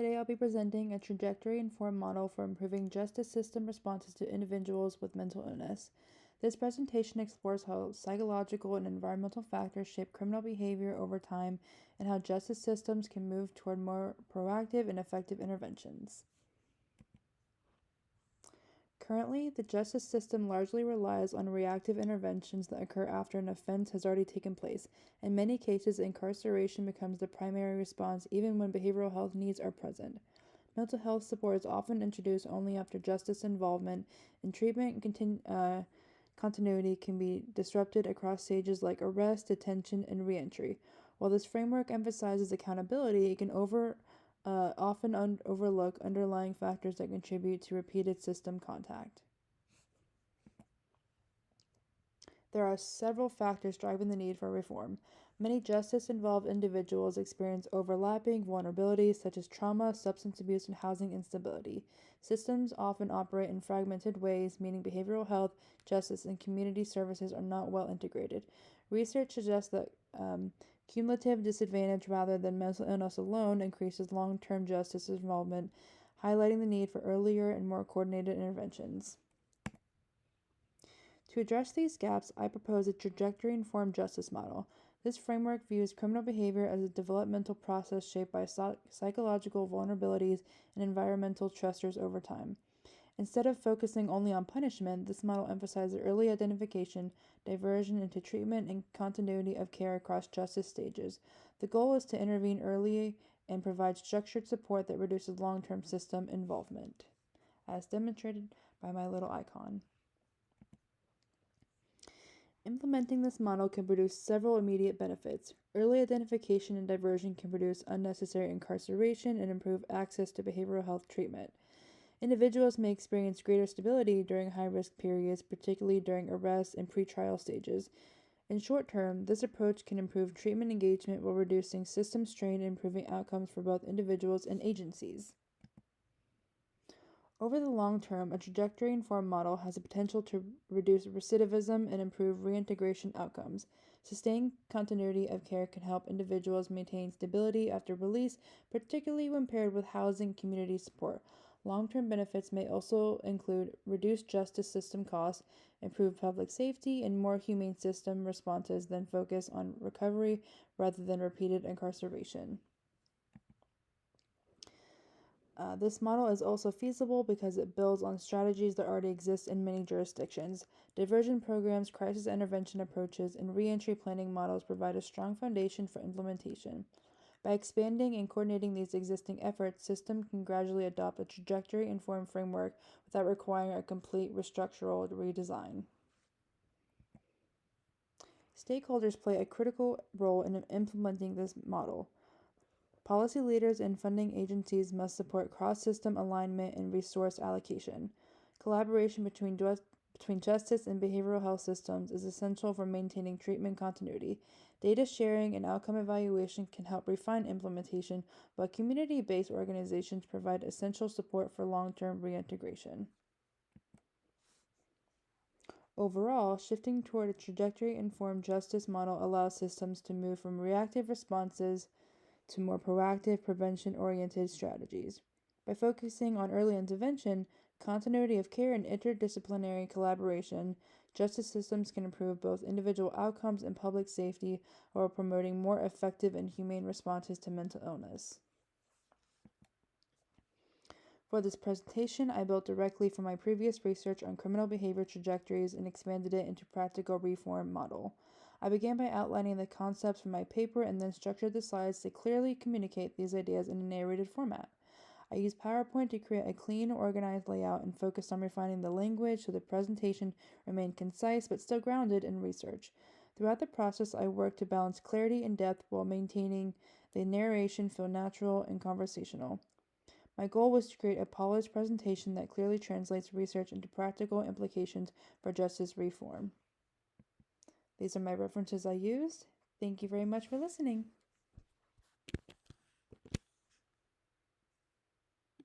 Today I'll be presenting a trajectory-informed model for improving justice system responses to individuals with mental illness. This presentation explores how psychological and environmental factors shape criminal behavior over time and how justice systems can move toward more proactive and effective interventions. Currently, the justice system largely relies on reactive interventions that occur after an offense has already taken place. In many cases, incarceration becomes the primary response even when behavioral health needs are present. Mental health support is often introduced only after justice involvement, and treatment continuity can be disrupted across stages like arrest, detention, and reentry. While this framework emphasizes accountability, it can often overlook underlying factors that contribute to repeated system contact. There are several factors driving the need for reform. Many justice-involved individuals experience overlapping vulnerabilities such as trauma, substance abuse, and housing instability. Systems often operate in fragmented ways, meaning behavioral health, justice, and community services are not well integrated. Research suggests that cumulative disadvantage rather than mental illness alone increases long-term justice involvement, highlighting the need for earlier and more coordinated interventions. To address these gaps, I propose a trajectory-informed justice model. This framework views criminal behavior as a developmental process shaped by psychological vulnerabilities and environmental stressors over time. Instead of focusing only on punishment, this model emphasizes early identification, diversion into treatment, and continuity of care across justice stages. The goal is to intervene early and provide structured support that reduces long-term system involvement, as demonstrated by my little icon. Implementing this model can produce several immediate benefits. Early identification and diversion can reduce unnecessary incarceration and improve access to behavioral health treatment. Individuals may experience greater stability during high-risk periods, particularly during arrest and pretrial stages. In short term, this approach can improve treatment engagement while reducing system strain and improving outcomes for both individuals and agencies. Over the long term, a trajectory-informed model has the potential to reduce recidivism and improve reintegration outcomes. Sustained continuity of care can help individuals maintain stability after release, particularly when paired with housing and community support. Long-term benefits may also include reduced justice system costs, improved public safety, and more humane system responses that focus on recovery rather than repeated incarceration. This model is also feasible because it builds on strategies that already exist in many jurisdictions. Diversion programs, crisis intervention approaches, and reentry planning models provide a strong foundation for implementation. By expanding and coordinating these existing efforts, systems can gradually adopt a trajectory-informed framework without requiring a complete structural redesign. Stakeholders play a critical role in implementing this model. Policy leaders and funding agencies must support cross-system alignment and resource allocation. Collaboration between justice and behavioral health systems is essential for maintaining treatment continuity. Data sharing and outcome evaluation can help refine implementation, while community-based organizations provide essential support for long-term reintegration. Overall, shifting toward a trajectory-informed justice model allows systems to move from reactive responses to more proactive, prevention-oriented strategies. By focusing on early intervention, continuity of care, and interdisciplinary collaboration, justice systems can improve both individual outcomes and public safety while promoting more effective and humane responses to mental illness. For this presentation, I built directly from my previous research on criminal behavior trajectories and expanded it into practical reform model. I began by outlining the concepts from my paper and then structured the slides to clearly communicate these ideas in a narrated format. I used PowerPoint to create a clean, organized layout and focused on refining the language so the presentation remained concise but still grounded in research. Throughout the process, I worked to balance clarity and depth while maintaining the narration feel natural and conversational. My goal was to create a polished presentation that clearly translates research into practical implications for justice reform. These are my references I used. Thank you very much for listening.